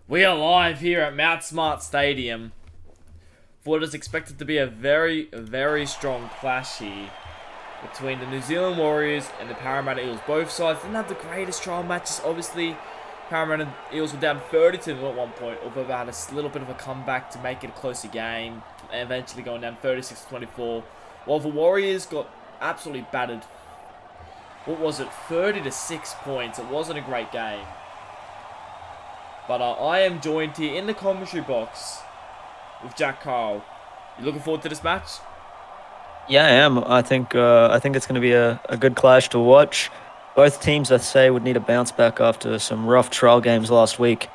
We are live here at Mount Smart Stadium for what is expected to be a very, very strong clash here between the New Zealand Warriors and the Parramatta Eels. Both sides didn't have the greatest trial matches. Obviously, Parramatta Eels were down 30-0 at one point, although they had a little bit of a comeback to make it a closer game, and eventually going down 36-24. While the Warriors got absolutely battered. What was it? 30-6 points. It wasn't a great game. But I am joined here in the commentary box with Jack Carl. You looking forward to this match? Yeah, I am. I think it's going to be a good clash to watch. Both teams, I'd say, would need a bounce back after some rough trial games last week.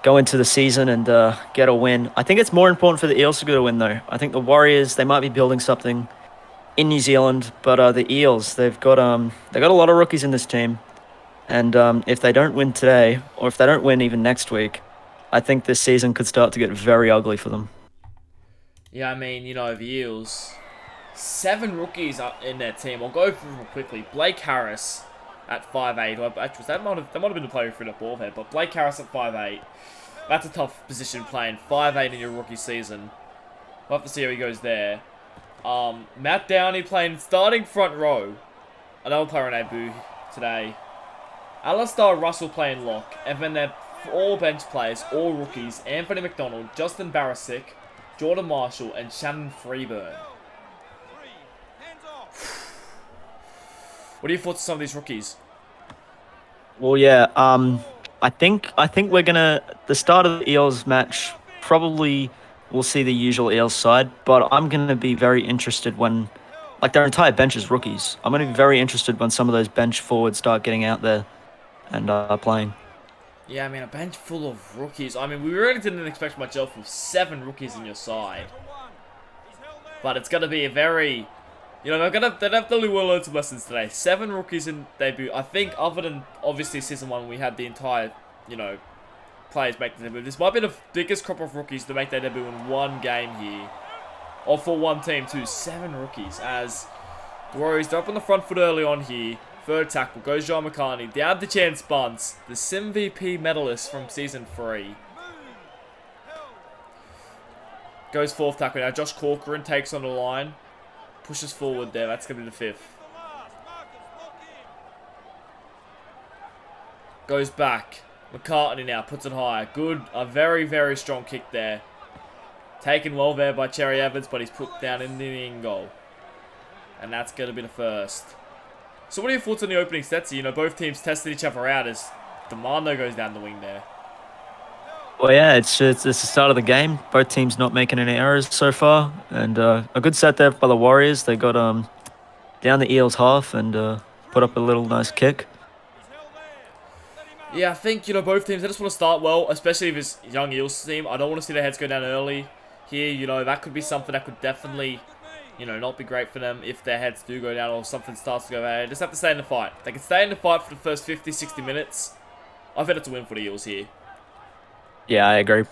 Go into the season and get a win. I think it's more important for the Eels to get a win, though. I think the Warriors, they might be building something in New Zealand, but the Eels, they got a lot of rookies in this team. And if they don't win today, or if they don't win even next week, I think this season could start to get very ugly for them. Yeah, I mean, the Eels. 7 rookies up in their team. I'll go through them quickly. Blake Harris at 5'8". Well, actually, that might have been the player who threw the ball there, but Blake Harris at 5'8". That's a tough position playing 5'8" in your rookie season. We'll have to see how he goes there. Matt Downey playing starting front row. Another player on Abu today. Alistair Russell playing lock, and then they're all bench players, all rookies: Anthony McDonald, Justin Barisic, Jordan Marshall, and Shannon Freeburn. What are your thoughts on some of these rookies? Well, yeah. I think we're gonna the start of the Eels match probably we'll see the usual Eels side, but I'm gonna be very interested when like their entire bench is rookies. I'm gonna be very interested when some of those bench forwards start getting out there and playing. Yeah, I mean, a bench full of rookies. I mean, we really didn't expect much else with 7 rookies in your side. But it's going to be a very... they've definitely will learn some lessons today. 7 rookies in debut. I think other than, obviously, Season 1, we had the entire, players make the debut. This might be the biggest crop of rookies to make their debut in one game here. Or for one team, too. 7 rookies, as the Warriors, they're up on the front foot early on here. Third tackle goes John McCartney. Down the chance bunts. The Sim VP medalist from Season 3. Goes fourth tackle now. Josh Corcoran takes on the line. Pushes forward there. That's going to be the 5th. Goes back. McCartney now puts it high. Good. A very, very strong kick there. Taken well there by Cherry Evans, but he's put down in the in goal. And that's going to be the 1st. So what are your thoughts on the opening sets here? Both teams tested each other out as Demando goes down the wing there. Well, yeah, it's the start of the game. Both teams not making any errors so far, and a good set there by the Warriors. They got down the Eels half and put up a little nice kick. Yeah, I think, both teams, they just want to start well, especially if it's young Eels team. I don't want to see their heads go down early here. That could be something that could definitely, not be great for them if their heads do go down or something starts to go bad. They just have to stay in the fight. They can stay in the fight for the first 50, 60 minutes. I think it's a win for the Eels here. Yeah, I agree.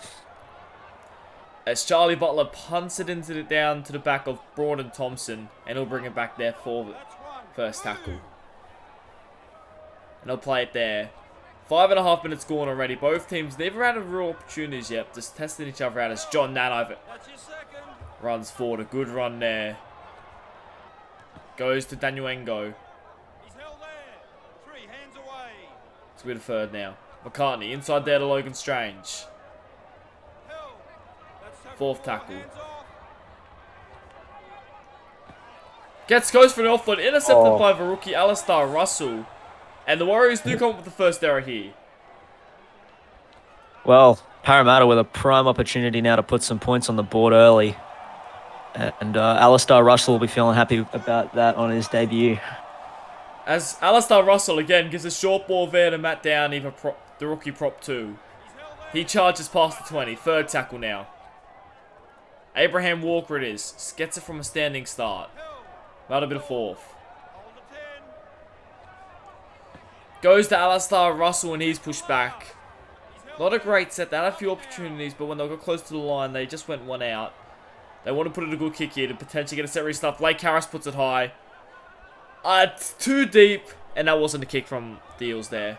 As Charlie Butler punts it down to the back of Brauden Thompson, and he'll bring it back there for the first tackle. And he'll play it there. 5.5 minutes gone already. Both teams never had a real opportunities yet, just testing each other out as John Nanover runs forward. A good run there. Goes to Daniel Ngo. It's with a 3rd now. McCartney inside there to Logan Strange. 4th tackle. Goes for the offload. Intercepted by the rookie Alistair Russell. And the Warriors do come up with the first error here. Well, Parramatta with a prime opportunity now to put some points on the board early. And Alistair Russell will be feeling happy about that on his debut. As Alistair Russell again gives a short ball there to Matt Downey, the rookie prop 2. He charges past the 20. 3rd tackle now. Abraham Walker it is. Gets it from a standing start. That'll be the 4th. Goes to Alistair Russell and he's pushed back. Not a great set. They had a few opportunities, but when they got close to the line, they just went one out. They want to put in a good kick here to potentially get a set restart. Blake Harris puts it high. It's too deep, and that wasn't a kick from the Eels there.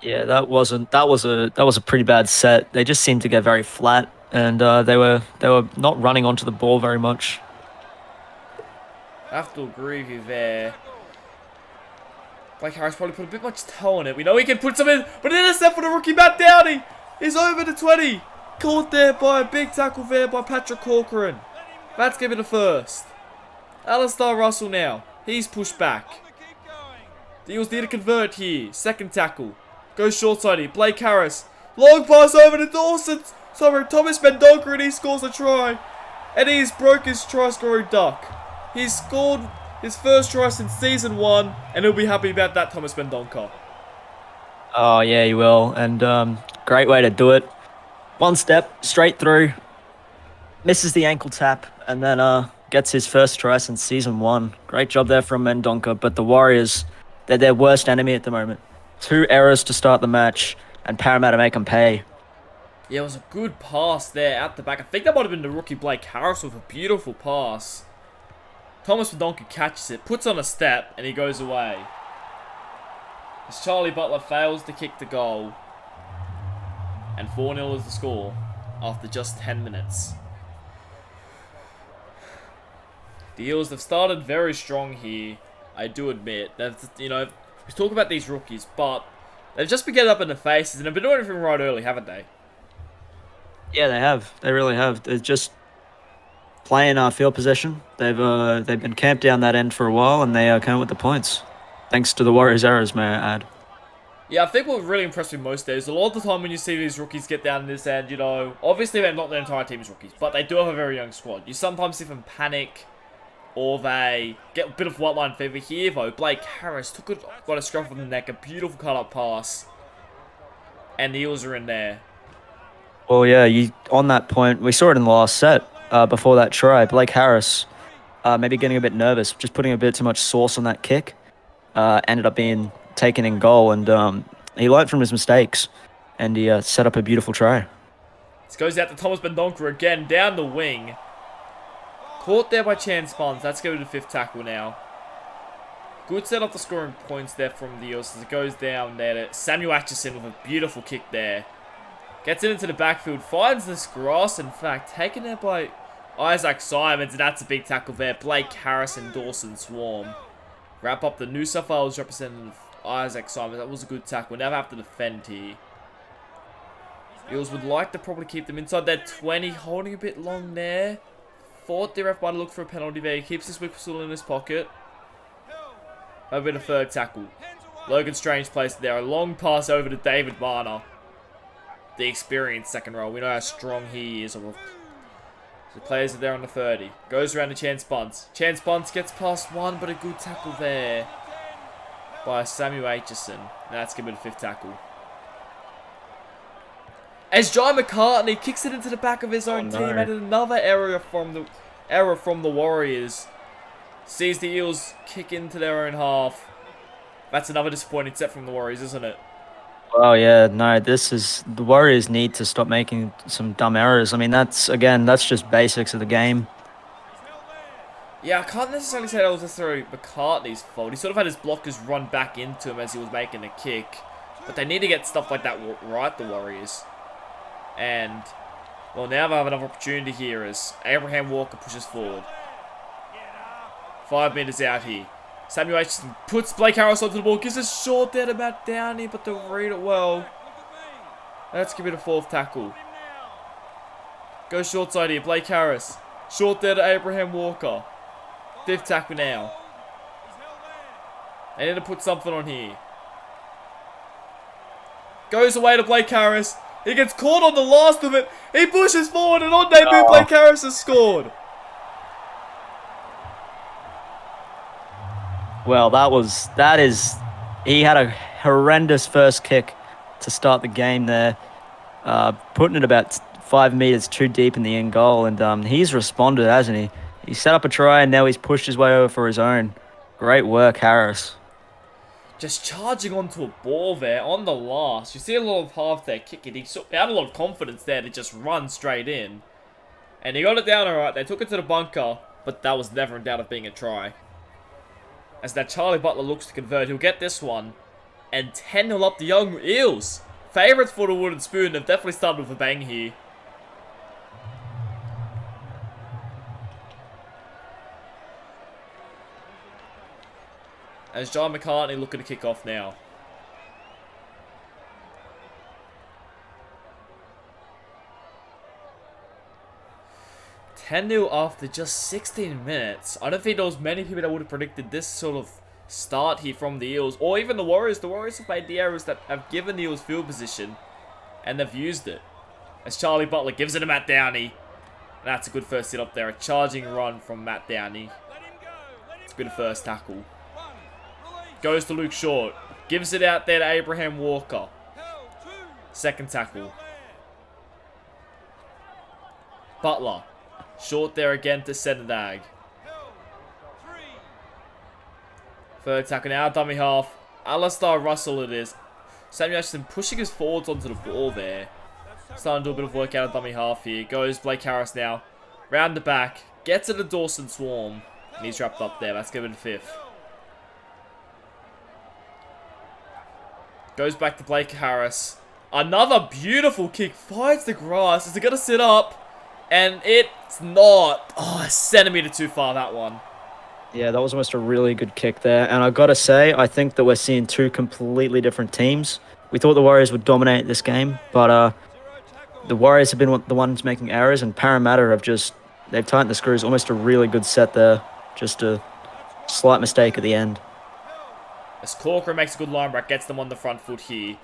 Yeah, that was a pretty bad set. They just seemed to get very flat, and they were not running onto the ball very much. I have to agree with you there. Blake Harris probably put a bit much toe on it. We know he can put some in, but intercept for the rookie Matt Downey. He's over the 20. Caught there by a big tackle there by Patrick Corcoran. That's going to be the first. Alistair Russell now. He's pushed back. The Eels need to convert here. Second tackle. Goes short side here. Blake Harris. Long pass over to Dawson. Sorry, Thomas Mendonca, and he scores a try. And he's broke his try scoring duck. He's scored his first try since season 1, and he'll be happy about that, Thomas Mendonca. Oh yeah, he will, and great way to do it. One step straight through, misses the ankle tap, and then gets his first try since season 1. Great job there from Mendonca, but the Warriors, they're their worst enemy at the moment. 2 errors to start the match, and Parramatta make them pay. Yeah, it was a good pass there at the back. I think that might have been the rookie Blake Harris with a beautiful pass. Thomas Mendonca catches it, puts on a step, and he goes away. As Charlie Butler fails to kick the goal. And 4-0 is the score after just 10 minutes. The Eels have started very strong here, I do admit. We talk about these rookies, but they've just been getting up in the faces and have been doing everything right early, haven't they? Yeah, they have. They really have. They're just playing field possession. They've been camped down that end for a while, and they came with the points. Thanks to the Warriors' errors, may I add. Yeah, I think what really impressed me most there is a lot of the time when you see these rookies get down this end, obviously they're not the entire team's rookies, but they do have a very young squad. You sometimes see them panic, or they get a bit of white line fever here, though. Blake Harris got a scruff of the neck, a beautiful cut-up pass, and the Eels are in there. Well, yeah, on that point, we saw it in the last set before that try. Blake Harris maybe getting a bit nervous, just putting a bit too much sauce on that kick. Ended up being taken in goal, and he learned from his mistakes, and he set up a beautiful try. This goes out to Thomas Mendonca again, down the wing. Caught there by Chan Spons. That's going to the 5th tackle now. Good set up the scoring points there from the Eels as it goes down there to Samuel Atchison with a beautiful kick there. Gets it into the backfield, finds this grass, in fact, taken there by Isaac Simons, and that's a big tackle there. Blake Harris and Dawson Swarm. Wrap up the New South Wales representative, Isaac Simons. That was a good tackle. Now they have to defend here. Eels would like to probably keep them inside their 20, holding a bit long there. Thought the ref might have looked for a penalty there. He keeps his whistle in his pocket. Over the 3rd tackle. Logan Strange placed there. A long pass over to David Marner. The experienced second row. We know how strong he is. The players are there on the 30. Goes around to Chance Bunce. Chance Bunce gets past one, but a good tackle there by Samuel Aitchison. That's going to be the 5th tackle. As Jai McCartney kicks it into the back of his own team, and another error from the Warriors. Sees the Eels kick into their own half. That's another disappointing set from the Warriors, isn't it? Oh yeah, no, the Warriors need to stop making some dumb errors. I mean, that's just basics of the game. Yeah, I can't necessarily say that was necessarily McCartney's fault. He sort of had his blockers run back into him as he was making a kick. But they need to get stuff like that right, the Warriors. And, well, now they have another opportunity here as Abraham Walker pushes forward. 5 meters out here. Samuel Aitchison puts Blake Harris onto the ball, gives a short there to Matt Downey, but they'll read it well. Let's give it a 4th tackle. Goes short side here, Blake Harris. Short there to Abraham Walker. 5th tackle now. They need to put something on here. Goes away to Blake Harris. He gets caught on the last of it. He pushes forward, and on debut, Blake Harris has scored. Well, he had a horrendous first kick to start the game there, putting it about 5 meters too deep in the end goal, and he's responded, hasn't he? He set up a try, and now he's pushed his way over for his own. Great work, Harris. Just charging onto a ball there on the last. You see a lot of half there kicking. He had a lot of confidence there to just run straight in. And he got it down alright. They took it to the bunker, but that was never in doubt of being a try. As that Charlie Butler looks to convert, he'll get this one. And 10-0 up the young Eels. Favourites for the wooden spoon have definitely started with a bang here. As John McCartney looking to kick off now. (10-0) after just 16 minutes. I don't think there was many people that would have predicted this sort of start here from the Eels, or even the Warriors. The Warriors have made the errors that have given the Eels field position, and they've used it. As Charlie Butler gives it to Matt Downey. And that's a good first hit up there. A charging run from Matt Downey. It's a good first tackle. Goes to Luke Short. Gives it out there to Abraham Walker. Second tackle. Butler. Short there again to Sendag. Third tackle now, dummy half. Alistair Russell it is. Samuel Ashton pushing his forwards onto the ball there. Starting to do a bit of work out of dummy half here. Goes Blake Harris now. Round the back. Gets it to Dawson Swarm. And he's wrapped up there. That's given to fifth. Goes back to Blake Harris. Another beautiful kick. Finds the grass. Is it going to sit up? And it's not. Oh, a centimetre too far, that one. Yeah, that was almost a really good kick there. And I've got to say, I think that we're seeing two completely different teams. We thought the Warriors would dominate this game, but the Warriors have been the ones making errors, and Parramatta have they've tightened the screws. Almost a really good set there. Just a slight mistake at the end. As Corcoran makes a good line break, gets them on the front foot here.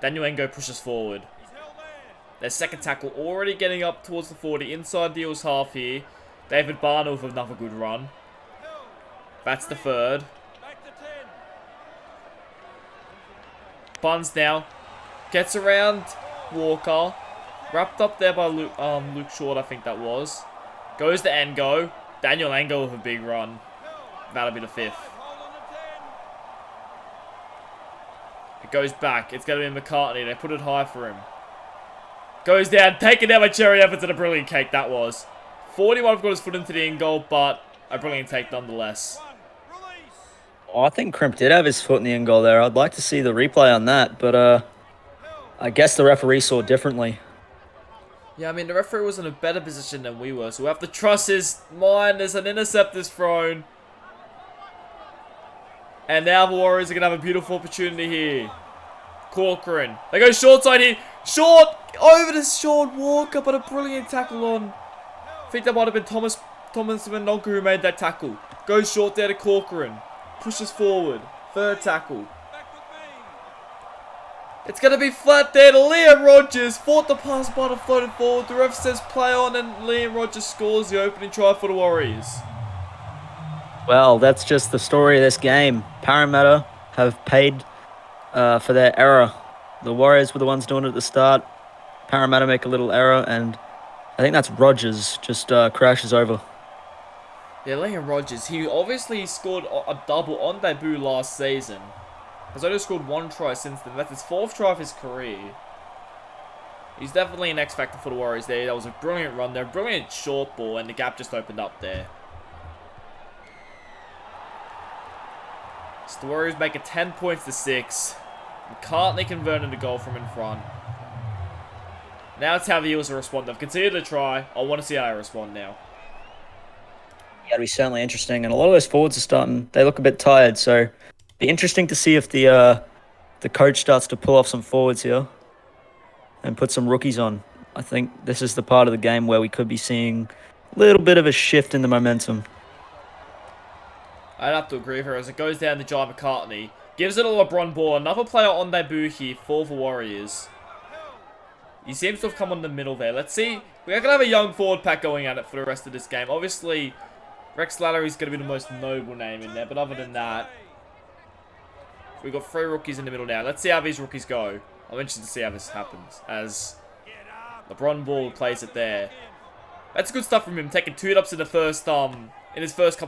Daniel Engo pushes forward. Their second tackle already getting up towards the 40. Inside the Eels half here. David Barner with another good run. That's the third. Buns now. Gets around Walker. Wrapped up there by Luke Short, I think that was. Goes to Engo. Daniel Engo with a big run. That'll be the fifth. It goes back. It's going to be McCartney. They put it high for him. Goes down. Taken down by Cherry Evans, and a brilliant cake that was. 41 got his foot into the in goal, but a brilliant take nonetheless. Oh, I think Crimp did have his foot in the in goal there. I'd like to see the replay on that, but I guess the referee saw differently. Yeah, I mean, the referee was in a better position than we were, so we have to trust his mind. There's an intercept is thrown. And now the Warriors are going to have a beautiful opportunity here. Corcoran. They go short side here. Short! Over to Sean Walker, but a brilliant tackle on. I think that might have been Thomas Mendonca who made that tackle. Goes short there to Corcoran. Pushes forward. Third tackle. It's going to be flat there to Liam Rogers. Fought the pass by the floated forward. The ref says play on, and Liam Rogers scores the opening try for the Warriors. Well, that's just the story of this game. Parramatta have paid for their error. The Warriors were the ones doing it at the start. Parramatta make a little error, and I think that's Rogers just crashes over. Yeah, Liam Rogers, he obviously scored a double on debut last season. Has only scored one try since then. That's his fourth try of his career. He's definitely an X factor for the Warriors there. That was a brilliant run there, brilliant short ball, and the gap just opened up there. So the Warriors make it 10 points to 6. McCartney converted a goal from in front. Now it's how the Eels will respond. They've conceded a try. I want to see how they respond now. Yeah, it'll be certainly interesting. And a lot of those forwards are starting, they look a bit tired. So be interesting to see if the coach starts to pull off some forwards here and put some rookies on. I think this is the part of the game where we could be seeing a little bit of a shift in the momentum. I'd have to agree with her as it goes down to John McCartney. Gives it a LeBron ball. Another player on debut here for the Warriors. He seems to have come on the middle there. Let's see. We're going to have a young forward pack going at it for the rest of this game. Obviously, Rex Lattery's going to be the most noble name in there. But other than that, we've got 3 rookies in the middle now. Let's see how these rookies go. I'm interested to see how this happens. As LeBron Ball plays it there. That's good stuff from him. Taking 2 ups in the first, in his first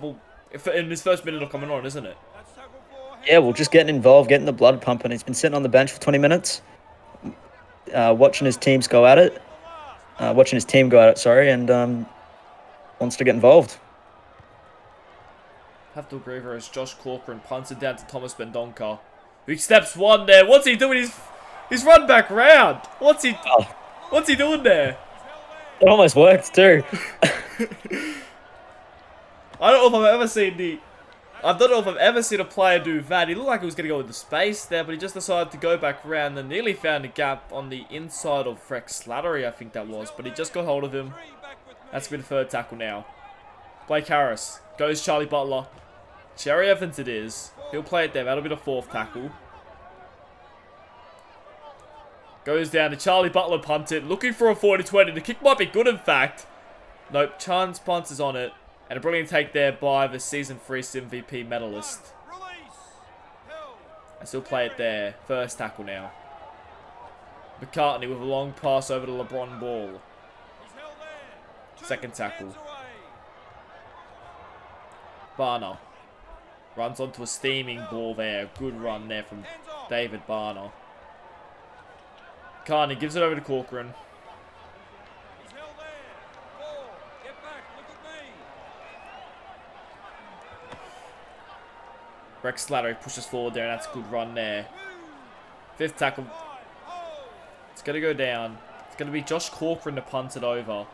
minute of coming on, isn't it? Yeah, well, just getting involved, getting the blood pumping. He's been sitting on the bench for 20 minutes. Watching his team go at it, and wants to get involved. Have to agree with her as Josh Corcoran punts it down to Thomas Mendonca. He steps one there. What's he doing? He's run back round. What's he doing there? It almost worked too. I don't know if I've ever seen I don't know if I've ever seen a player do that. He looked like he was going to go into space there, but he just decided to go back around and nearly found a gap on the inside of Frex Slattery, I think that was. But he just got hold of him. That's going to be the third tackle now. Blake Harris. Goes Charlie Butler. Cherry Evans it is. He'll play it there. That'll be the fourth tackle. Goes down to Charlie Butler, punt it. Looking for a 40-20. The kick might be good, in fact. Nope. Chan's punt is on it. And a brilliant take there by the Season 3 MVP medalist. And still play it there. First tackle now. McCartney with a long pass over to LeBron Ball. Second tackle. Barner. Runs onto a steaming ball there. Good run there from David Barner. McCartney gives it over to Corcoran. Rex Slattery pushes forward there, and that's a good run there. Fifth tackle. It's going to go down. It's going to be Josh Corcoran to punt it over.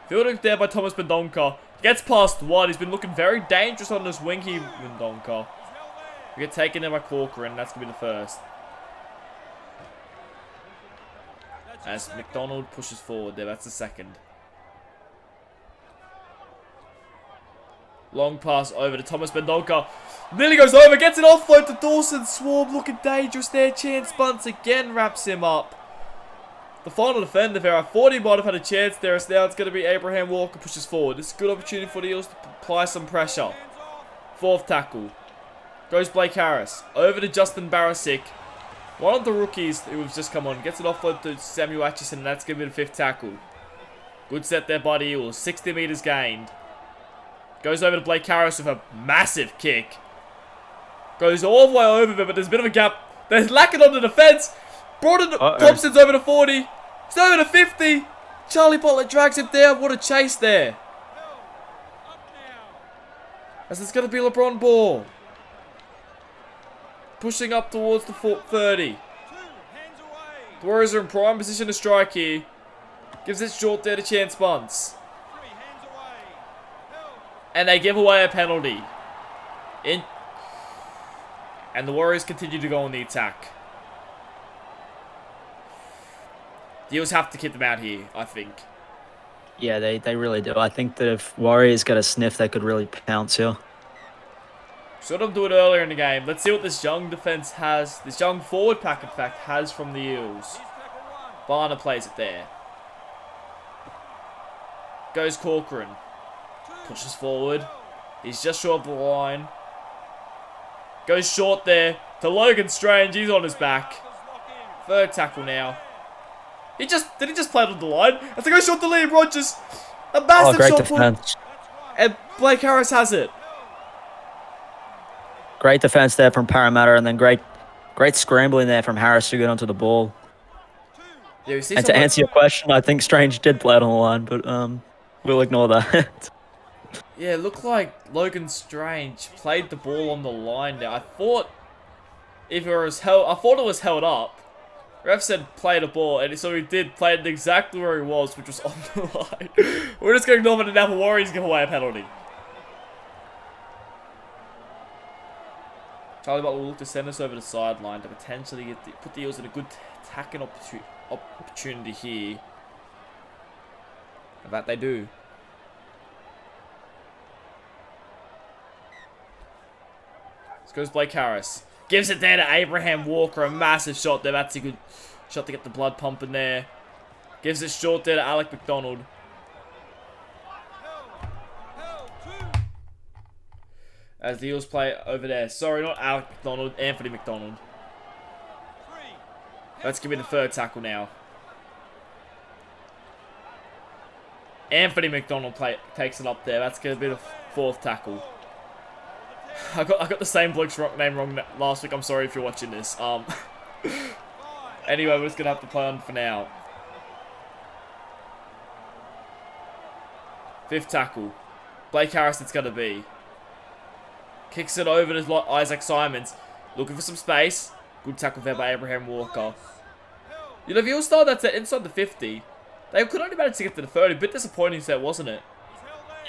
Fielded there by Thomas Mendonca. Gets past one. He's been looking very dangerous on this wingy Mendonca. We get taken there by Corcoran. That's going to be the first. As McDonald pushes forward there. That's the second. Long pass over to Thomas Mendonca. Nearly goes over. Gets it offload to Dawson. Swarm looking dangerous there. Chance bunts again. Wraps him up. The final defender there. I thought he might have had a chance there. So now it's going to be Abraham Walker pushes forward. It's a good opportunity for the Eels to apply some pressure. Fourth tackle. Goes Blake Harris. Over to Justin Barisic. One of the rookies who has just come on. Gets it offload to Samuel Atchison. And that's going to be the fifth tackle. Good set there by the Eels. 60 metres gained. Goes over to Blake Harris with a massive kick. Goes all the way over there, but there's a bit of a gap. They're lacking on the defence. Brought in Thompson's over to 40. He's over to 50. Charlie Butler drags him down. What a chase there. As it's going to be LeBron Ball. Pushing up towards the 30. The Warriors are in prime position to strike here. Gives it short there to Chance Bunce. And they give away a penalty. And the Warriors continue to go on the attack. The Eels have to keep them out here, I think. Yeah, they really do. I think that if Warriors get a sniff, they could really pounce here. Saw them do it earlier in the game. Let's see what this young defense has. This young forward pack, in fact, has from the Eels. Barner plays it there. Goes Corcoran. Pushes forward. He's just short of the line. Goes short there to Logan Strange. He's on his back. Third tackle now. Did he just play it on the line? As they go short to Liam Rogers. A massive great shot defense. and Blake Harris has it. Great defense there from Parramatta, and then great scrambling there from Harris to get onto the ball. Yeah, and to answer your question, I think Strange did play it on the line, but we'll ignore that. Yeah, it looked like Logan Strange played the ball on the line there. I thought it was held up. Ref said play the ball, and so he did play it exactly where he was, which was on the line. We're just going to ignore it now for Warriors give away a penalty. Charlie Butler will look to send us over the sideline to potentially put the Eels in a good attacking opportunity here. And that they do. This goes Blake Harris. Gives it there to Abraham Walker. A massive shot there. That's a good shot to get the blood pumping there. Gives it short there to Alec McDonald. As the Eels play over there. Sorry, not Alec McDonald. Anthony McDonald. That's going to be the third tackle now. Anthony McDonald takes it up there. That's going to be the fourth tackle. I got the same bloke's name wrong last week. I'm sorry if you're watching this. Anyway, we're just going to have to play on for now. Fifth tackle. Blake Harris it's going to be. Kicks it over to Isaac Simons. Looking for some space. Good tackle there by Abraham Walker. You know, if you start that set inside the 50, they could only manage to get to the 30. Bit disappointing set, wasn't it?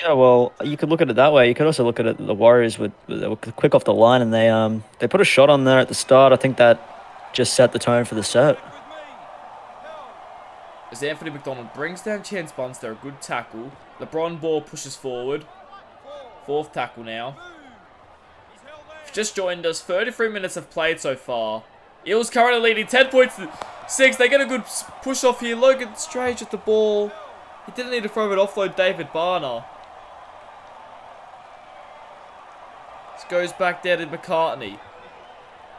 Yeah, well, you could look at it that way. You could also look at it. The Warriors they were quick off the line, and they put a shot on there at the start. I think that just set the tone for the set. As Anthony McDonald brings down Chance Bunster, a good tackle. LeBron Ball pushes forward. Fourth tackle now. Just joined us. 33 minutes have played so far. Eels currently leading 10 points to 6. They get a good push off here. Logan Strange with the ball. He didn't need to throw it offload David Barner. This goes back there to McCartney.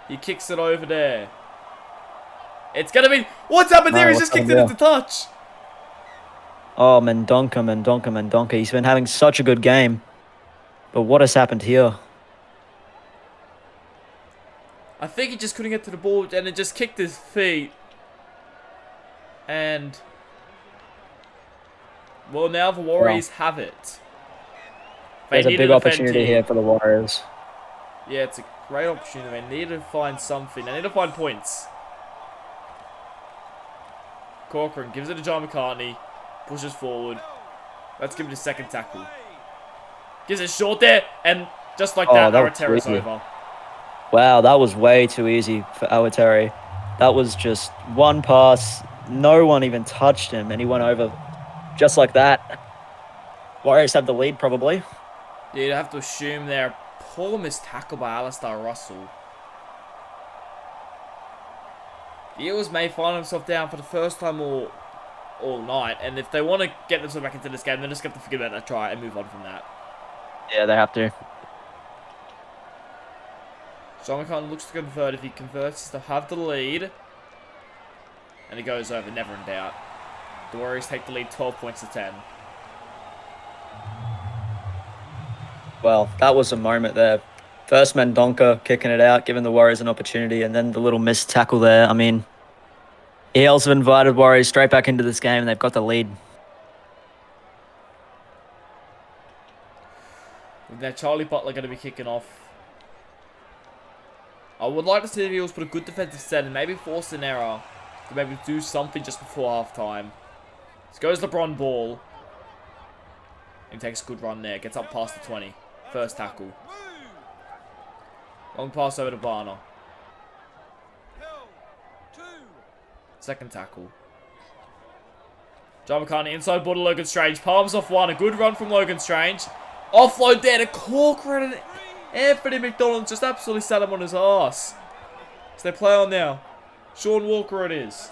He kicks it over there. It's going to be... What's happened there? He's just kicked it into touch. Oh, Mendonca. He's been having such a good game. But what has happened here? I think he just couldn't get to the ball and it just kicked his feet. And... Well, now the Warriors have it. There's a big opportunity here for the Warriors. Yeah, it's a great opportunity. They need to find something. They need to find points. Corcoran gives it to John McCartney. Pushes forward. Let's give it a second tackle. Gives it short there. And just like that, Aratera's over. Wow, that was way too easy for Awateri. That was just one pass. No one even touched him. And he went over just like that. Warriors have the lead, probably. Yeah, you'd have to assume there. Poor missed tackle by Alistair Russell. The Eels may find themselves down for the first time all night, and if they want to get themselves back into this game, they're just going to forget about that try and move on from that. Yeah, they have to. John McCartney looks to convert. If he converts, to have the lead. And he goes over, never in doubt. The Warriors take the lead 12 points to 10. Well, that was a moment there. First Mendonca kicking it out, giving the Warriors an opportunity, and then the little missed tackle there. I mean, Eels have invited Warriors straight back into this game, and they've got the lead. Now Charlie Butler going to be kicking off. I would like to see the Eels put a good defensive set and maybe force an error to maybe do something just before halftime. This goes LeBron Ball. He takes a good run there. Gets up past the 20. First tackle. Long pass over to Barner. Second tackle. John McCartney inside ball to Logan Strange. Palms off one. A good run from Logan Strange. Offload there to Corcoran. And Anthony McDonald just absolutely sat him on his ass. So they play on now. Sean Walker it is.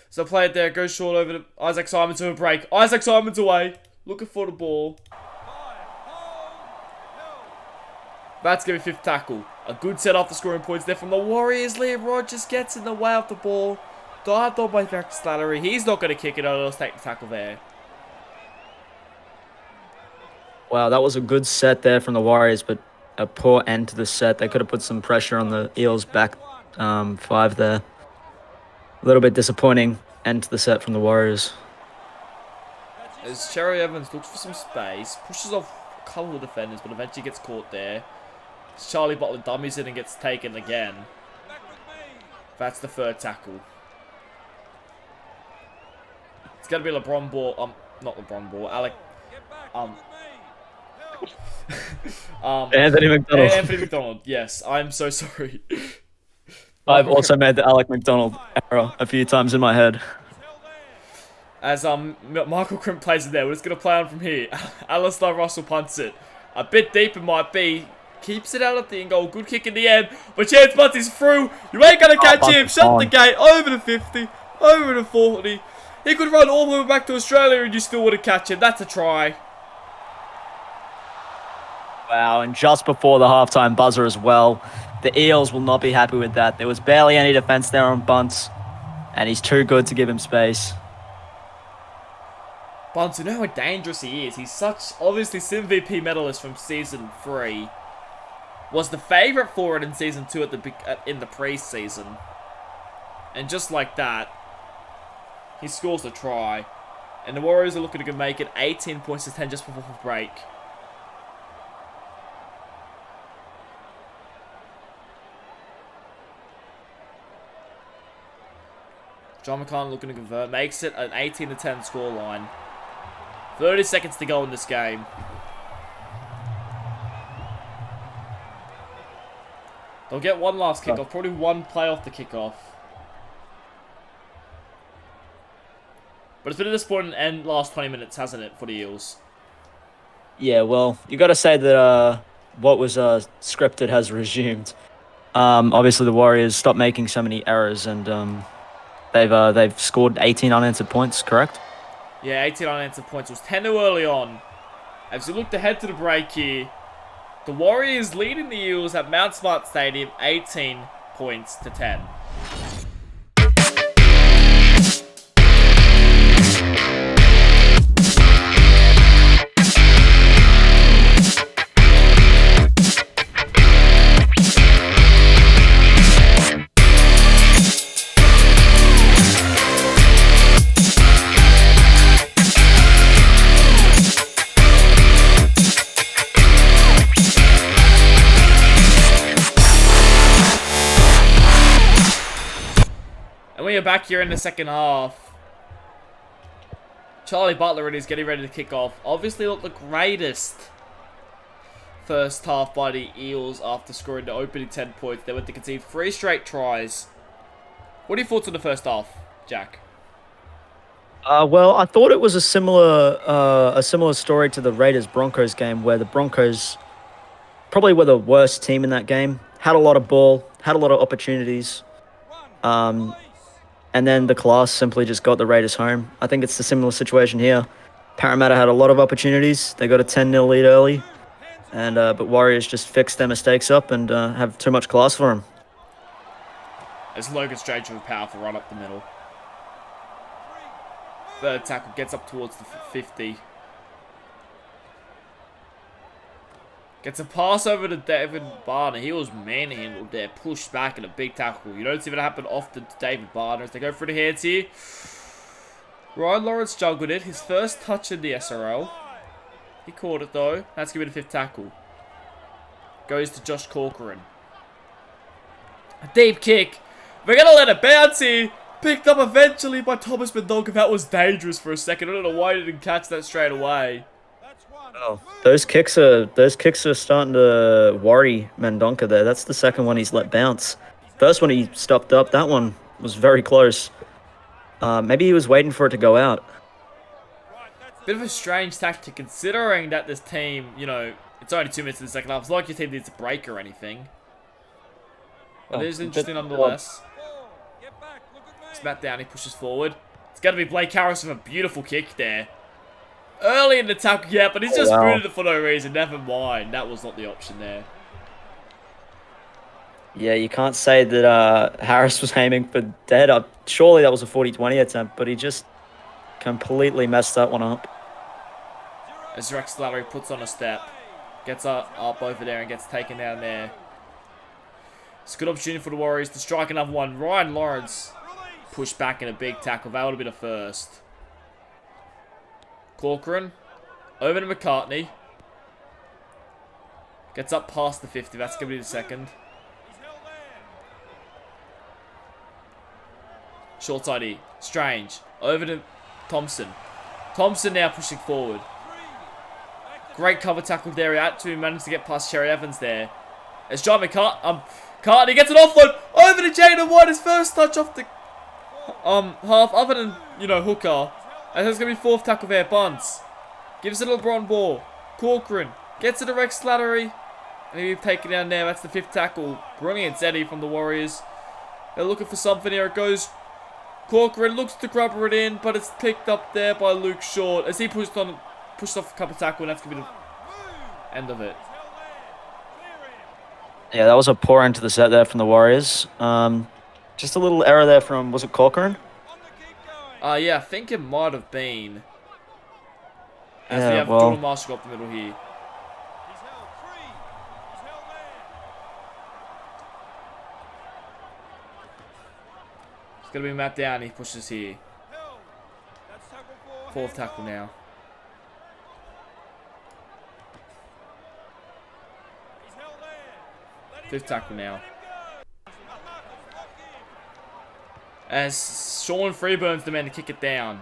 So play it there. Goes short over to Isaac Simons to a break. Isaac Simons away. Looking for the ball. That's going to be fifth tackle. A good set off the scoring points there from the Warriors. Liam Rogers gets in the way of the ball. Dived on by Jack Slattery. He's not going to kick it out. Let's take the tackle there. Wow, that was a good set there from the Warriors, but a poor end to the set. They could have put some pressure on the Eels back five there. A little bit disappointing end to the set from the Warriors. As Cherry Evans looks for some space, pushes off a couple of defenders, but eventually gets caught there. Charlie Butler dummies it and gets taken again. That's the third tackle. It's going to be LeBron Ball. Not LeBron Ball. Alec. Anthony McDonald. Anthony McDonald. Yes, I'm so sorry. I've also made the Alec McDonald error a few times in my head. As Michael Crimp plays it there, we're just going to play on from here. Alistair Russell punts it. A bit deep it might be. Keeps it out at the goal. Good kick in the end. But Chance Bunty's through. You ain't going to catch him. Shut the gate. Over to 50. Over to 40. He could run all the way back to Australia and you still wouldn't catch him. That's a try. Wow, and just before the halftime buzzer as well. The Eels will not be happy with that. There was barely any defense there on Bunce. And he's too good to give him space. Bunce, you know how dangerous he is. He's such, obviously, Sim VP medalist from Season 3. Was the favourite for it in Season 2 in the pre-season. And just like that, he scores a try. And the Warriors are looking to make it 18 points to 10 just before the break. John McConnell looking to convert. Makes it an 18-10 scoreline. 30 seconds to go in this game. They'll get one last kickoff. Probably one play off the kickoff. But it's been a disappointing end last 20 minutes, hasn't it, for the Eels? Yeah, well, you got to say that what was scripted has resumed. Obviously, the Warriors stopped making so many errors, and they've scored 18 unanswered points. Correct? Yeah, 18 unanswered points. It was 10 early on. As we looked ahead to the break here, the Warriors leading the Eels at Mount Smart Stadium, 18 points to 10. And we are back here in the second half. Charlie Butler is getting ready to kick off. Obviously not the greatest first half by the Eels after scoring the opening 10 points. They went to concede 3 straight tries. What are your thoughts on the first half, Jack? Well, I thought it was a similar story to the Raiders-Broncos game, where the Broncos probably were the worst team in that game. Had a lot of ball, had a lot of opportunities. And then the class simply just got the Raiders home. I think it's a similar situation here. Parramatta had a lot of opportunities. They got a 10-0 lead early. And but Warriors just fixed their mistakes up and have too much class for them. As Logan Strange with a powerful run up the middle. Third tackle gets up towards the 50. Gets a pass over to David Barner. He was manhandled there, pushed back in a big tackle. You don't see that happen often to David Barner as they go for the hands here. Ryan Lawrence juggled it. His first touch in the SRL. He caught it though. That's going to be the 5th tackle. Goes to Josh Corcoran. A deep kick. We're going to let it bounce here. Picked up eventually by Thomas Mendonca. That was dangerous for a second. I don't know why he didn't catch that straight away. Oh, those kicks are starting to worry Mendonca there. That's the second one he's let bounce. First one he stopped up. That one was very close. Maybe he was waiting for it to go out. Bit of a strange tactic considering that this team, you know, it's only 2 minutes in the second half. It's not like your team needs a break or anything. But it is interesting nonetheless. It's Matt Downey pushes forward. It's going to be Blake Harris with a beautiful kick there. Early in the tackle, yeah, but he's just booted it for no reason. Never mind. That was not the option there. Yeah, you can't say that Harris was aiming for dead. Surely that was a 40-20 attempt, but he just completely messed that one up. As Rex Slattery puts on a step. Gets up over there and gets taken down there. It's a good opportunity for the Warriors to strike another one. Ryan Lawrence pushed back in a big tackle. That would have been a first. Corcoran. Over to McCartney. Gets up past the 50. That's going to be the second. Short side E. Strange. Over to Thompson. Thompson now pushing forward. Great cover tackle there. He managed to get past Cherry Evans there. As John McCartney gets an offload. Over to Jaden White. His first touch off the half. Other than, you know, hooker. And there's going to be 4th tackle there. Bunce. Gives it a LeBron ball. Corcoran. Gets it to Rex Slattery. And he'll take it down there. That's the 5th tackle. Brilliant Eddie from the Warriors. They're looking for something here. It goes. Corcoran looks to grubber it in, but it's picked up there by Luke Short. As he pushed off a couple tackle, and that's going to be the end of it. Yeah, that was a poor end to the set there from the Warriors. Just a little error there from, was it Corcoran? Yeah, I think it might have been. As Yeah, we have well, Jordan Marshall up the middle here. It's going to be Matt Downey. He pushes here. 4th tackle now. Fifth tackle now. As Sean Freeburn's the man to kick it down.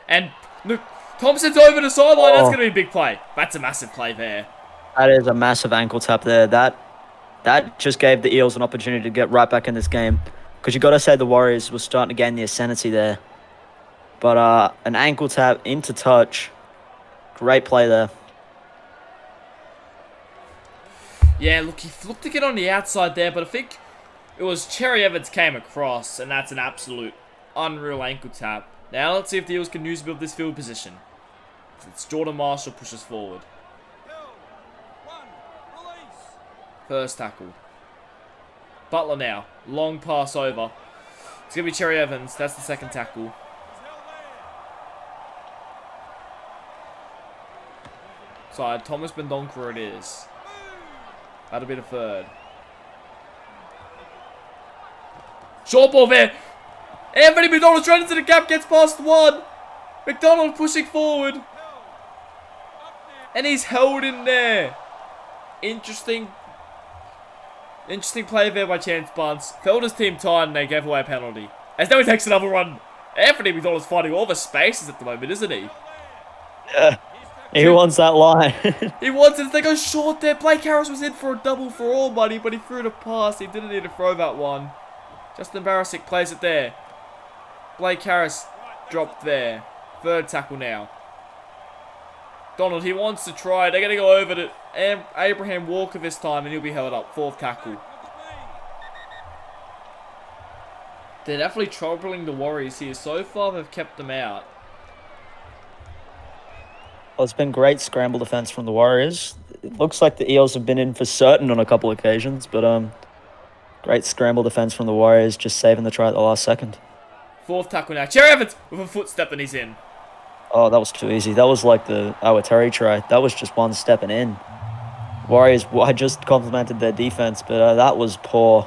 And look, Thompson's over the sideline. That's going to be a big play. That's a massive play there. That is a massive ankle tap there. That just gave the Eels an opportunity to get right back in this game. Because you got to say the Warriors were starting to gain the ascendancy there. But an ankle tap into touch. Great play there. Yeah, look, he looked to get on the outside there, but I think it was Cherry Evans came across, and that's an absolute unreal ankle tap. Now let's see if the Eels can use this field position. It's Jordan Marshall pushes forward. First tackle. Butler now. Long pass over. It's going to be Cherry Evans. That's the second tackle. Side. Thomas Bendonker it is. That'll be the third. Short ball there. Anthony McDonald's running into the gap. Gets past one. McDonald pushing forward. And he's held in there. Interesting play there by Chance Bunce. Felt his team tired and they gave away a penalty. As now he takes another run. Anthony McDonald's fighting all the spaces at the moment, isn't he? Yeah. He wants that line. He wants it. They go short there. Blake Harris was in for a double for all money, but he threw the pass. He didn't need to throw that one. Just embarrassing. Plays it there. Blake Harris dropped there. Third tackle now. Donald, he wants to try. They're going to go over to Abraham Walker this time, and he'll be held up. Fourth tackle. They're definitely troubling the Warriors here. So far, they've kept them out. Well, it's been great scramble defense from the Warriors. It looks like the Eels have been in for certain on a couple occasions, but great scramble defense from the Warriors, just saving the try at the last second. Fourth tackle now. Cherry Evans with a footstep and he's in. Oh, that was too easy. That was like the Awatari try. That was just one stepping in. Warriors, I just complimented their defense, but that was poor.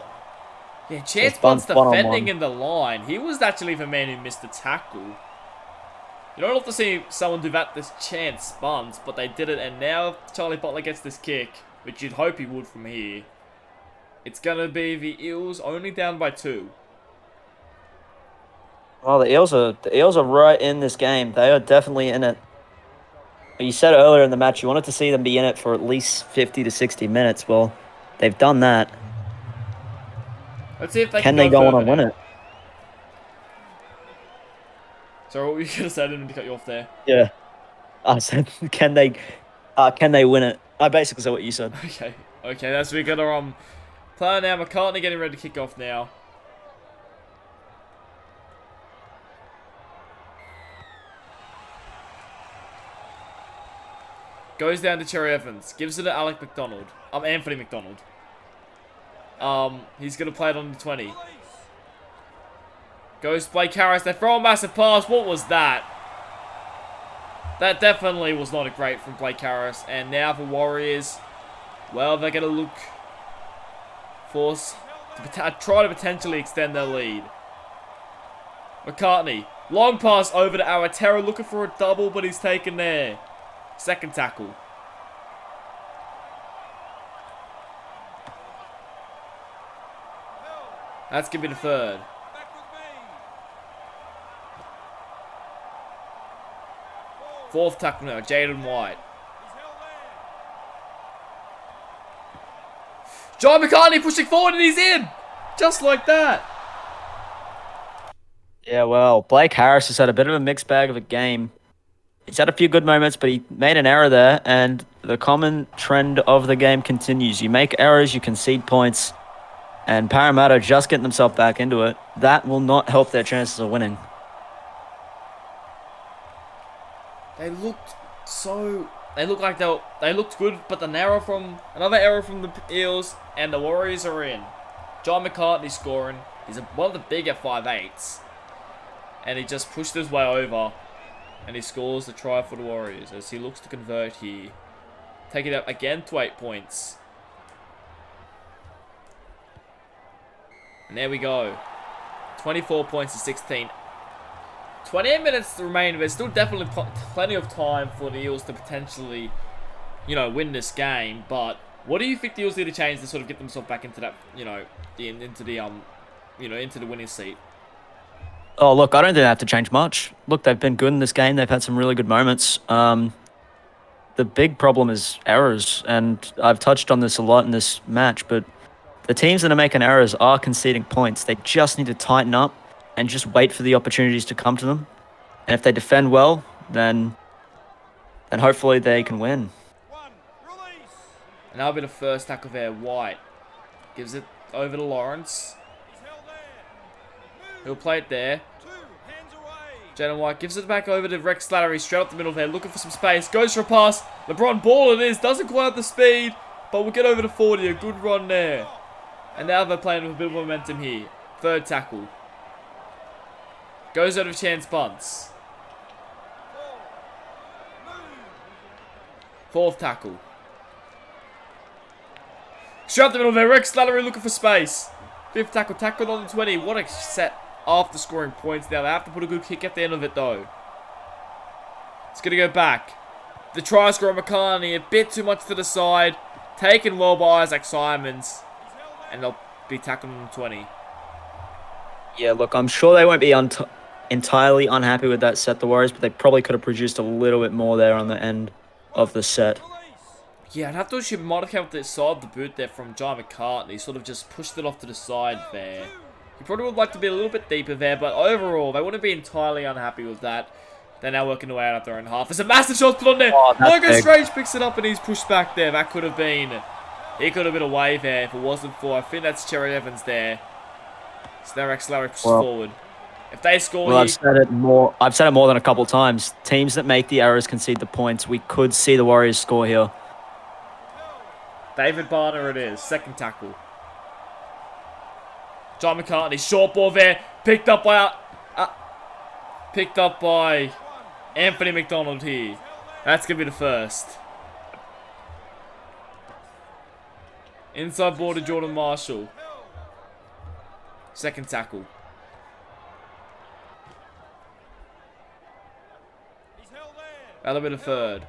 Yeah, Chance Bunce defending in the line. He was actually the man who missed the tackle. You don't have to see someone do that this Chance Bunce, but they did it, and now Charlie Butler gets this kick, which you'd hope he would from here. It's going to be the Eels only down by 2. Well, the Eels are right in this game. They are definitely in it. You said earlier in the match you wanted to see them be in it for at least 50 to 60 minutes. Well, they've done that. Let's see if they can they go on and win it. So what were you going to say? I didn't mean to cut you off there. Yeah. I said, can they win it? I basically said what you said. Okay. That's we're going to play now. McCartney getting ready to kick off now. Goes down to Cherry Evans. Gives it to Anthony McDonald. He's going to play it on the 20. Goes to Blake Harris. They throw a massive pass. What was that? That definitely was not a great from Blake Harris. And now the Warriors, well, they're going to look to try to potentially extend their lead. McCartney. Long pass over to Awatera. Looking for a double, but he's taken there. Second tackle. That's going to be the third. Fourth tackle now, Jaden White. John McCartney pushing forward and he's in! Just like that. Yeah, well, Blake Harris has had a bit of a mixed bag of a game. He's had a few good moments, but he made an error there, and the common trend of the game continues. You make errors, you concede points, and Parramatta just getting themselves back into it. That will not help their chances of winning. They looked like they looked good, but another error from the Eels, and the Warriors are in. John McCartney scoring. He's one of the bigger 5'8s, and he just pushed his way over, and he scores the try for the Warriors as he looks to convert here, take it up again to 8 points. And there we go, 24 points to 16. 28 minutes remain. There's still definitely plenty of time for the Eels to potentially, win this game. But what do you think the Eels need to change to sort of get themselves back into that, into the into the winning seat. Oh, look, I don't think they have to change much. Look, they've been good in this game. They've had some really good moments. The big problem is errors, and I've touched on this a lot in this match, but the teams that are making errors are conceding points. They just need to tighten up and just wait for the opportunities to come to them. And if they defend well, then hopefully they can win. And now a bit of first tackle there. White gives it over to Lawrence. He'll play it there. Jaden White gives it back over to Rex Slattery, straight up the middle there, looking for some space. Goes for a pass. LeBron ball it is. Doesn't quite have the speed, but we'll get over to 40. A good run there. And now they're playing with a bit of momentum here. Third tackle. Goes over to chance punts. Fourth tackle. Straight up the middle there. Rex Slattery looking for space. Fifth tackle. Tackled on the 20. What a set after scoring points now. They have to put a good kick at the end of it though. It's going to go back. The try scorer McCartney a bit too much to the side. Taken well by Isaac Simons. And they'll be tackled on the 20. Yeah, look, I'm sure they won't be entirely unhappy with that set, the Warriors, but they probably could have produced a little bit more there on the end of the set. Yeah, I'd have to assume it might have come up the side of the boot there from Jai McCartney. Sort of just pushed it off to the side there. He probably would like to be a little bit deeper there, but overall, they wouldn't be entirely unhappy with that. They're now working their way out of their own half. There's a massive shot put on there. Logan Strange picks it up and he's pushed back there. That could have been... He could have been away there if it wasn't for... I think that's Cherry Evans there. So now Rex Larry pushes forward. If they score... Well, I've said it more than a couple times. Teams that make the errors concede the points. We could see the Warriors score here. David Barner it is. Second tackle. John McCartney, short ball there, picked up by Anthony McDonald here. That's gonna be the first. Inside ball to Jordan Marshall. Second tackle. That'll be the third.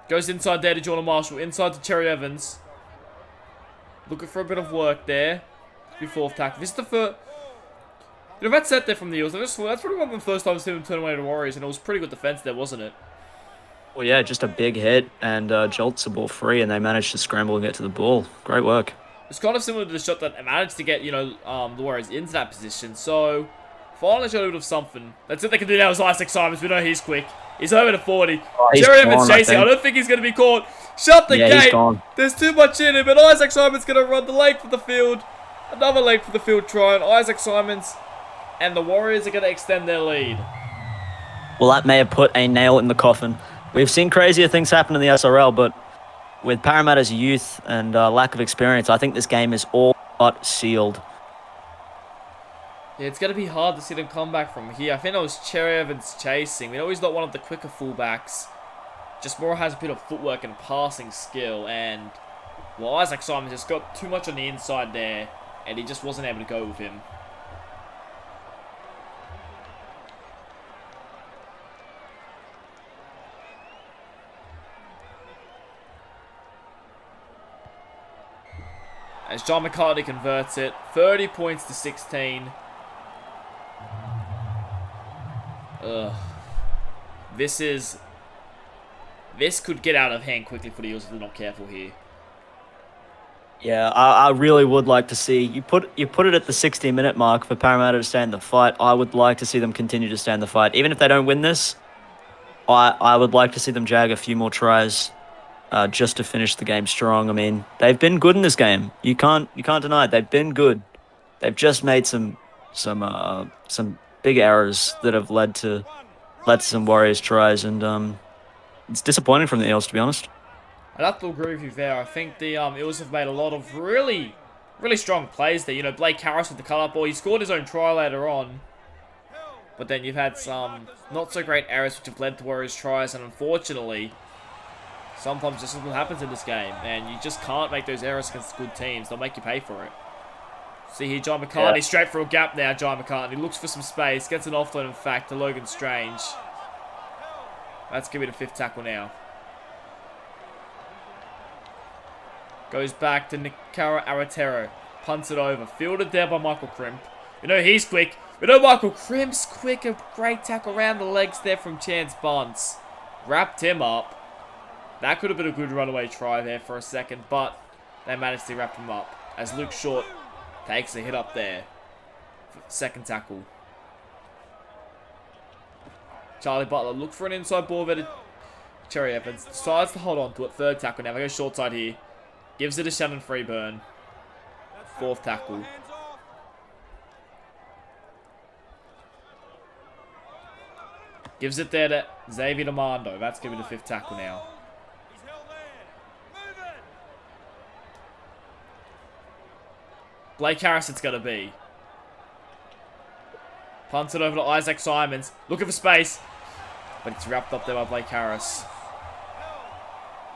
Goes inside there to Jordan Marshall, inside to Cherry Evans. Looking for a bit of work there. Be fourth tackle. This is the first... that set there from the Eels. That's probably one of the first times I've seen them turn away to the Warriors, and it was pretty good defense there, wasn't it? Well, yeah, just a big hit, and jolts the ball free, and they managed to scramble and get to the ball. Great work. It's kind of similar to the shot that managed to get, the Warriors into that position. So, finally showed a bit of something. That's what they can do now is Isaac Simons. We know he's quick. He's over to 40. Jerry Evans chasing. I don't think he's going to be caught. Shut the gate. He's gone. There's too much in him, but Isaac Simons going to run the length of the field. Another length of the field try, and Isaac Simons and the Warriors are going to extend their lead. Well, that may have put a nail in the coffin. We've seen crazier things happen in the SRL, but with Parramatta's youth and lack of experience, I think this game is all but sealed. Yeah, it's going to be hard to see them come back from here. I think that was Cherry Evans chasing. We know he's not one of the quicker fullbacks. Just more has a bit of footwork and passing skill. And, well, Isaac Simons just got too much on the inside there. And he just wasn't able to go with him. As John McCartney converts it. 30 points to 16. Ugh. This could get out of hand quickly for the Eels if they're not careful here. Yeah, I really would like to see you put it at the 60-minute mark for Parramatta to stay in the fight. I would like to see them continue to stay in the fight, even if they don't win this. I would like to see them jag a few more tries, just to finish the game strong. I mean, they've been good in this game. You can't deny it. They've been good. They've just made some big errors that have led to some Warriors tries, and it's disappointing from the Eels, to be honest. I'd have to agree with you there. I think the Eels have made a lot of really, really strong plays there. Blake Harris with the cut-up ball. He scored his own try later on. But then you've had some not-so-great errors which have led to Warriors tries, and unfortunately, sometimes this is what happens in this game, and you just can't make those errors against good teams. They'll make you pay for it. See here, John McCartney, straight for a gap now, John McCartney. Looks for some space, gets an offload, in fact, to Logan Strange. That's going to be the fifth tackle now. Goes back to Nikara Aratero. Punts it over. Fielded there by Michael Crimp. You know he's quick. We know Michael Crimp's quick. A great tackle around the legs there from Chance Bunce. Wrapped him up. That could have been a good runaway try there for a second, but they managed to wrap him up as Luke Short takes a hit up there. Second tackle. Charlie Butler look for an inside ball there to Cherry Evans. Decides to hold on to it. Third tackle now. They go short side here. Gives it to Shannon Freeburn. Fourth tackle. Gives it there to Xavier Demando. That's going to be the fifth tackle now. Blake Harris it's going to be. Punts it over to Isaac Simons. Looking for space. But it's wrapped up there by Blake Harris.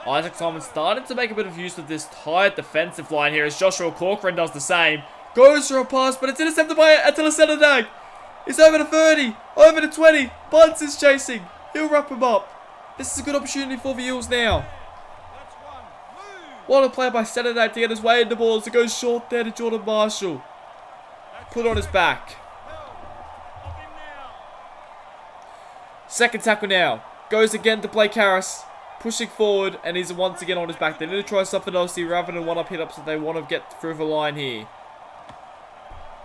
Isaac Simons started to make a bit of use of this tight defensive line here as Joshua Corcoran does the same. Goes for a pass, but it's intercepted by Attila Senadag. It's over to 30. Over to 20. Bunce is chasing. He'll wrap him up. This is a good opportunity for the Eels now. What a play by Senadag to get his way in the balls. It goes short there to Jordan Marshall. Put on his back. Second tackle now. Goes again to Blake Harris. Pushing forward, and he's once again on his back. They need to try something else here rather than one-up hit-ups that they want to get through the line here.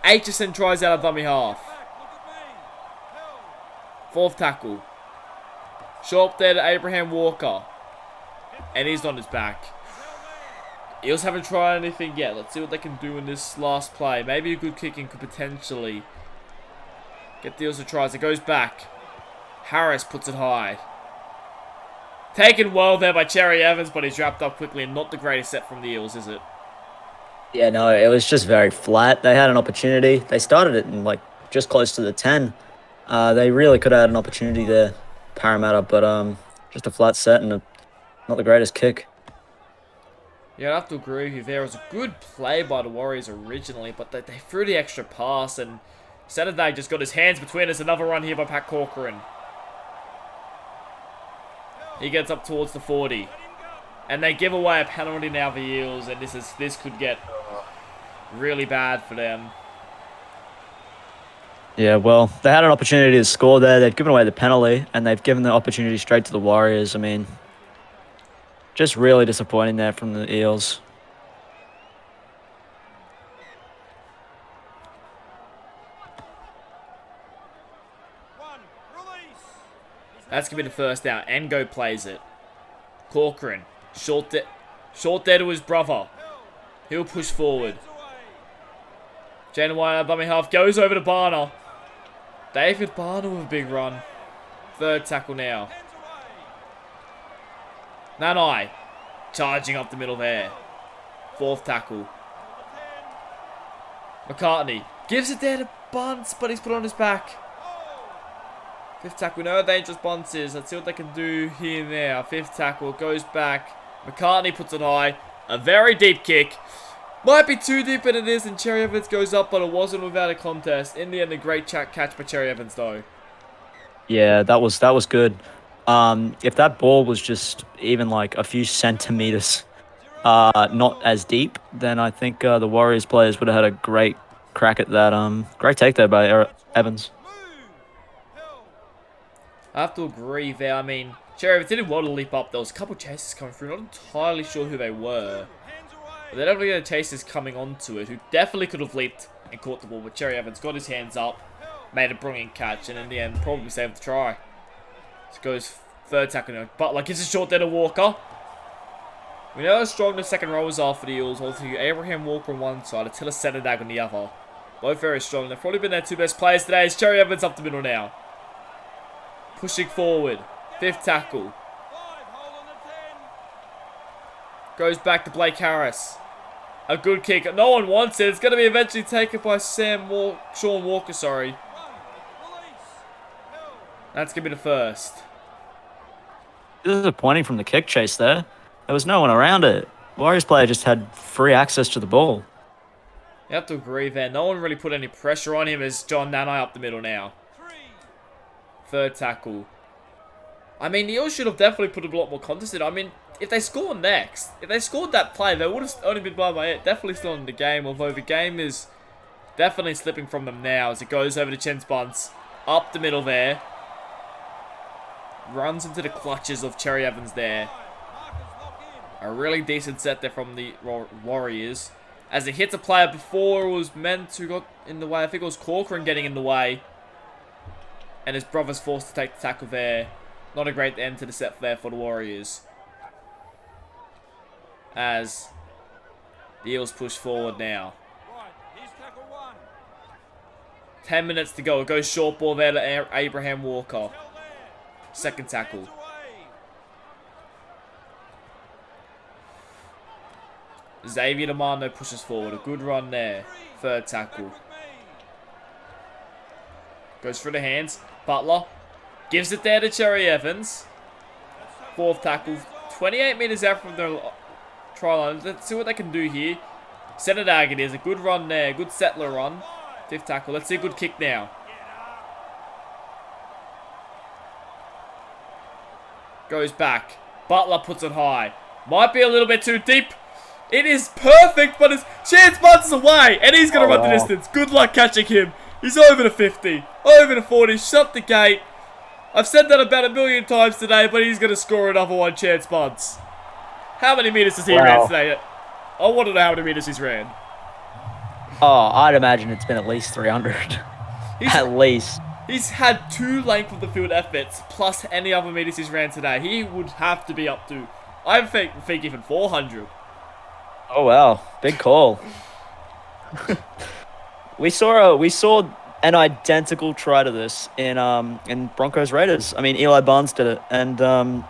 Aitchison tries out a dummy half. Fourth tackle. Short there to Abraham Walker. And he's on his back. Eels haven't tried anything yet. Let's see what they can do in this last play. Maybe a good kicking could potentially get the Eels to try as it goes back. Harris puts it high. Taken well there by Cherry Evans, but he's wrapped up quickly and not the greatest set from the Eels, is it? Yeah, no, it was just very flat. They had an opportunity. They started it in, like, just close to the 10. They really could have had an opportunity there, Parramatta, but just a flat set and not the greatest kick. Yeah, I have to agree with you there. It was a good play by the Warriors originally, but they threw the extra pass, and Saturday just got his hands between us. Another run here by Pat Corcoran. He gets up towards the 40. And they give away a penalty now for Eels, and this could get really bad for them. Yeah, well, they had an opportunity to score there. They've given away the penalty, and they've given the opportunity straight to the Warriors. I mean, just really disappointing there from the Eels. That's going to be the first down. Engo plays it. Corcoran. Short there to his brother. He'll push forward. Jalen White, dummy half, goes over to Barner. David Barner with a big run. Third tackle now. Nanai. Charging up the middle there. Fourth tackle. McCartney. Gives it there to Bunce, but he's put on his back. Fifth tackle, no dangerous bunces. Let's see what they can do here and there. Fifth tackle goes back. McCartney puts it high. A very deep kick. Might be too deep and it is, and Cherry Evans goes up, but it wasn't without a contest. In the end, a great catch by Cherry Evans, though. Yeah, that was good. If that ball was just even like a few centimeters not as deep, then I think the Warriors players would have had a great crack at that. Great take there by Evans. I have to agree there. I mean, Cherry Evans didn't want to leap up. There was a couple chases coming through. Not entirely sure who they were. But they're definitely chasers coming onto it who definitely could have leaped and caught the ball. But Cherry Evans got his hands up, made a brilliant catch, and in the end, probably saved the try. So goes third tackle now. Butler gives a short there to Walker. We know how strong the second rowers are for the Eels. Also, Abraham Walker on one side, Attila Senadag on the other. Both very strong. They've probably been their two best players today. It's Cherry Evans up the middle now. Pushing forward. Fifth tackle. Goes back to Blake Harris. A good kick. No one wants it. It's going to be eventually taken by Sean Walker, sorry. That's going to be the first. Disappointing from the kick chase there. There was no one around it. Warriors player just had free access to the ball. You have to agree there. No one really put any pressure on him as John Nanai up the middle now. Third tackle. I mean, the Eels should have definitely put a lot more contest in. I mean, if they score next, if they scored that play, they would have only been by 8. Definitely still in the game, although the game is definitely slipping from them now as it goes over to Chen's Bunce. Up the middle there. Runs into the clutches of Cherry Evans there. A really decent set there from the Warriors. As it hits a player before it was meant to got in the way. I think it was Corcoran getting in the way. And his brother's forced to take the tackle there. Not a great end to the set there for the Warriors. As the Eels push forward now. 10 minutes to go. It goes short ball there to Abraham Walker. Second tackle. Xavier Demando pushes forward. A good run there. Third tackle. Goes through the hands. Butler. Gives it there to Cherry Evans. Fourth tackle. 28 meters out from the try line. Let's see what they can do here. Senadag it is. A good run there. Good settler run. Fifth tackle. Let's see a good kick now. Goes back. Butler puts it high. Might be a little bit too deep. It is perfect, but his chance bunts away. And he's going to run the distance. Good luck catching him. He's over to 50. Over to 40. Shut the gate. I've said that about 1,000,000 times today, but he's going to score another one chance bunts. How many meters has he ran today? I want to know how many meters he's ran. Oh, I'd imagine it's been at least 300. At least. He's had 2 length of the field efforts, plus any other meters he's ran today. He would have to be up to, I think even 400. Oh, wow. Big call. We saw an identical try to this in Broncos Raiders. I mean, Eli Barnes did it, and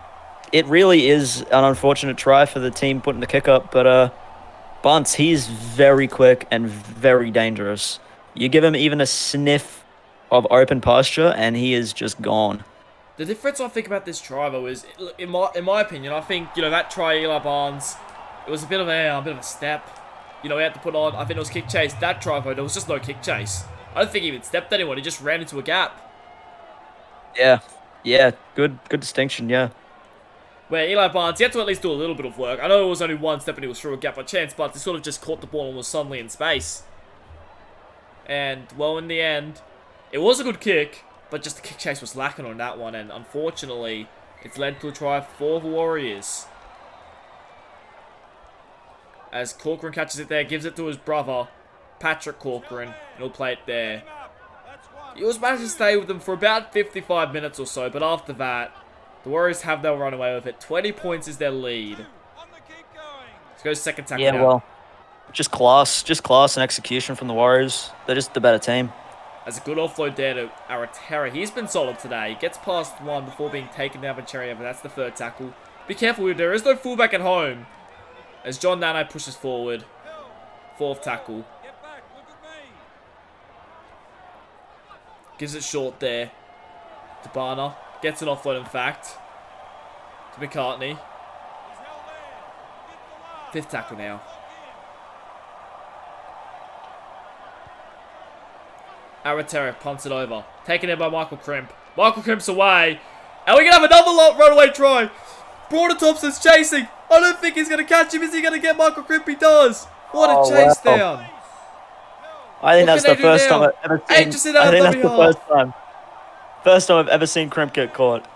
it really is an unfortunate try for the team putting the kick up. But Bunce, he's very quick and very dangerous. You give him even a sniff of open pasture, and he is just gone. The difference I think about this try though is, in my opinion, I think that try Eli Barnes, it was a bit of a step. He had to put on. I think it was kick chase. That try though, there was just no kick chase. I don't think he even stepped anyone. He just ran into a gap. Yeah, good distinction. Yeah. Where Eli Barnes, he had to at least do a little bit of work. I know it was only one step and he was through a gap by chance, but he sort of just caught the ball and was suddenly in space. And well, in the end, it was a good kick, but just the kick chase was lacking on that one, and unfortunately, it's led to a try for the Warriors. As Corcoran catches it there, gives it to his brother, Patrick Corcoran, and he'll play it there. He was managed to stay with them for about 55 minutes or so, but after that, the Warriors have their run away with it. 20 points is their lead. Let's go second tackle now. Well, just class and execution from the Warriors. They're just the better team. As a good offload there to Aratera. He's been solid today. He gets past one before being taken down by Cherry Evans. That's the third tackle. Be careful, there is no fullback at home. As John Nano pushes forward. Fourth tackle. Gives it short there. To Barner. Gets an offload, in fact. To McCartney. Fifth tackle now. Aratera punts it over. Taken in by Michael Crimp. Michael Crimp's away. And we're going to have another runaway try. Broader Thompson's chasing. I don't think he's going to catch him. Is he going to get Michael Crimp? He does. What a chase down. I think that's the first time I've ever seen. I think that's the first time I've ever seen Crimp get caught.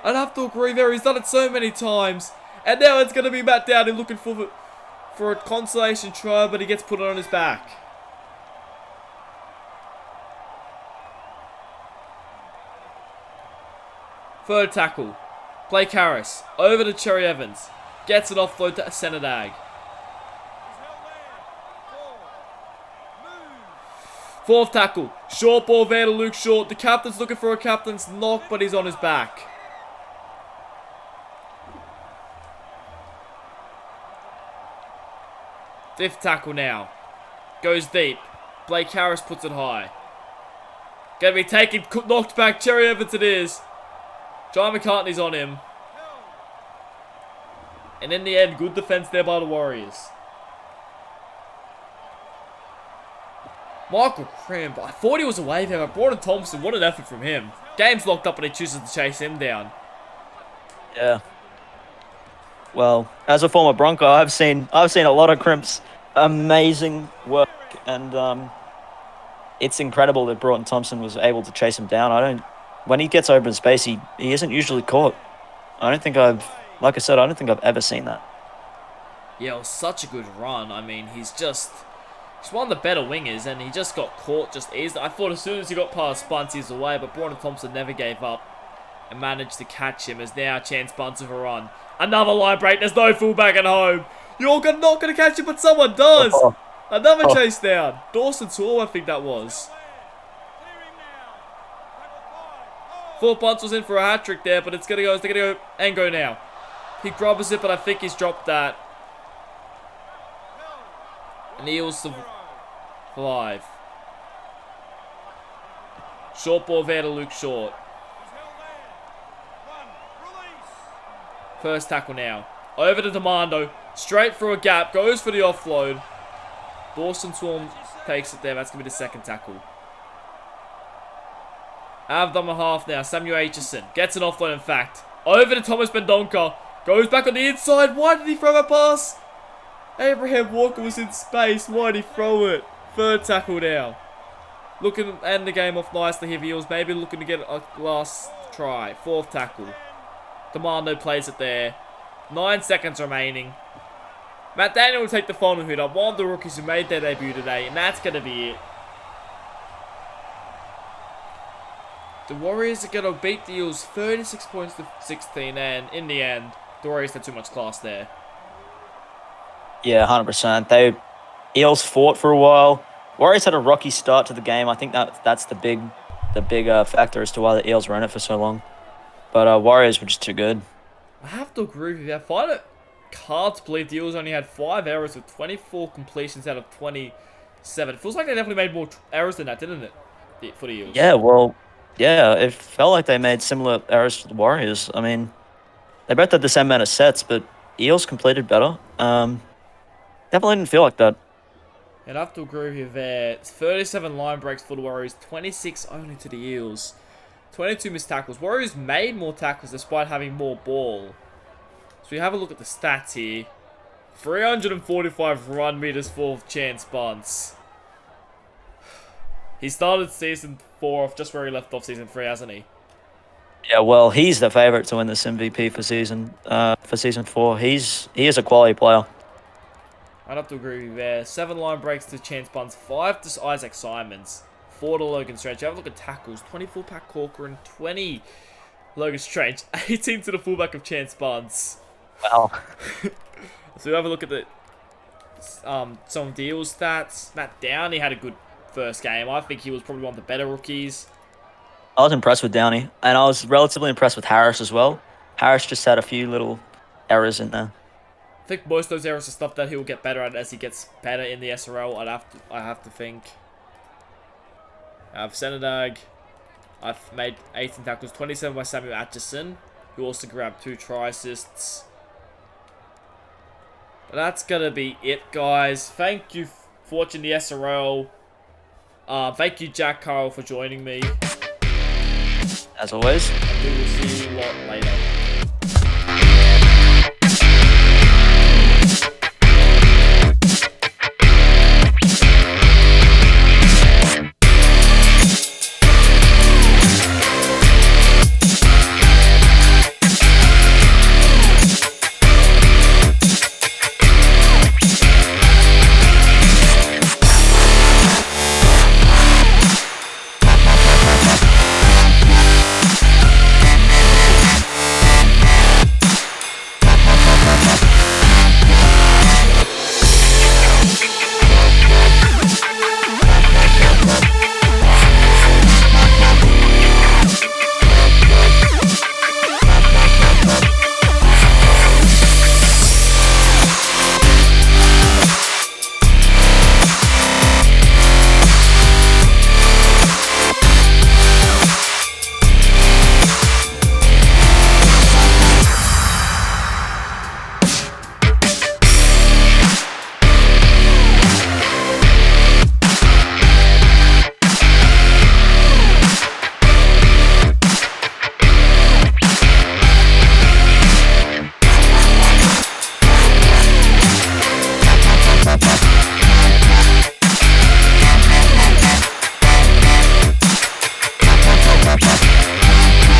I'd have to agree there. He's done it so many times. And now it's going to be Matt Dowdy looking for a consolation try, but he gets put on his back. Third tackle. Blake Harris. Over to Cherry Evans. Gets an offload to Senadag. Fourth tackle. Short ball there to Luke Short. The captain's looking for a captain's knock, but he's on his back. Fifth tackle now. Goes deep. Blake Harris puts it high. Gonna be taken, knocked back. Cherry Evans it is. John McCartney's on him. And in the end, good defense there by the Warriors. Michael Crimp. I thought he was away there, but Braden Thompson, what an effort from him. Game's locked up and he chooses to chase him down. Yeah. Well, as a former Bronco, I've seen a lot of Crimp's amazing work, and it's incredible that Broughton Thompson was able to chase him down. When he gets open space, he isn't usually caught. Like I said, I don't think I've ever seen that. Yeah, it was such a good run. I mean, he's one of the better wingers, and he just got caught just easily. I thought as soon as he got past Bunce, he's away, but Braden Thompson never gave up and managed to catch him as now Chance Bunce with a run. Another line break. There's no fullback at home. You're not going to catch it, but someone does. Another chase down. Dawson Saul, I think that was. Thought Bunce was in for a hat-trick there, but it's going to go and go now. He grabs it, but I think he's dropped that. And the Eels survive. Short ball there to Luke Short. First tackle now. Over to Demando. Straight through a gap. Goes for the offload. Dawson Swarm takes it there. That's going to be the second tackle. Out of the half now. Samuel Aitchison gets an offload in fact. Over to Thomas Mendonca. Goes back on the inside. Why did he throw that pass? Abraham Walker was in space. Why did he throw it? Third tackle now. Looking to end the game off nicely here. Eels maybe looking to get a last try. Fourth tackle. Demando plays it there. 9 seconds remaining. Matt Daniel will take the final hit up. One of the rookies who made their debut today. And that's going to be it. The Warriors are going to beat the Eels 36 points to 16. And in the end, the Warriors had too much class there. Yeah, 100%. Eels fought for a while. Warriors had a rocky start to the game. I think that's the big factor as to why the Eels were in it for so long. But Warriors were just too good. I have to agree with you. I find it hard to believe the Eels only had 5 errors with 24 completions out of 27. It feels like they definitely made more errors than that, didn't it? For the Eels. Yeah, well, yeah, it felt like they made similar errors to the Warriors. I mean, they both had the same amount of sets, but Eels completed better. Definitely didn't feel like that. And I have to agree with you there. It's 37 line breaks for the Warriors, 26 only to the Eels. 22 missed tackles. Warriors made more tackles despite having more ball. So we have a look at the stats here. 345 run meters for Chance Bunce. He started season 4 off just where he left off season 3, hasn't he? Yeah, well, he's the favourite to win this MVP for season 4. He is a quality player. I'd have to agree with you there. 7 line breaks to Chance Bunce, 5 to Isaac Simons, 4 to Logan Strange. Have a look at tackles. 24 Pat Corker and 20 Logan Strange. 18 to the fullback of Chance Bunce. Wow. So we have a look at the some of the Eels stats. Matt Downey had a good first game. I think he was probably one of the better rookies. I was impressed with Downey, and I was relatively impressed with Harris as well. Harris just had a few little errors in there. I think most of those errors are stuff that he will get better at as he gets better in the SRL. I have to think. Senadag. I've made 18 tackles, 27 by Samuel Atchison, who also grabbed 2 try assists. But that's gonna be it, guys. Thank you for watching the SRL. Thank you, Jack Carl, for joining me. As always. And we will see you lot later.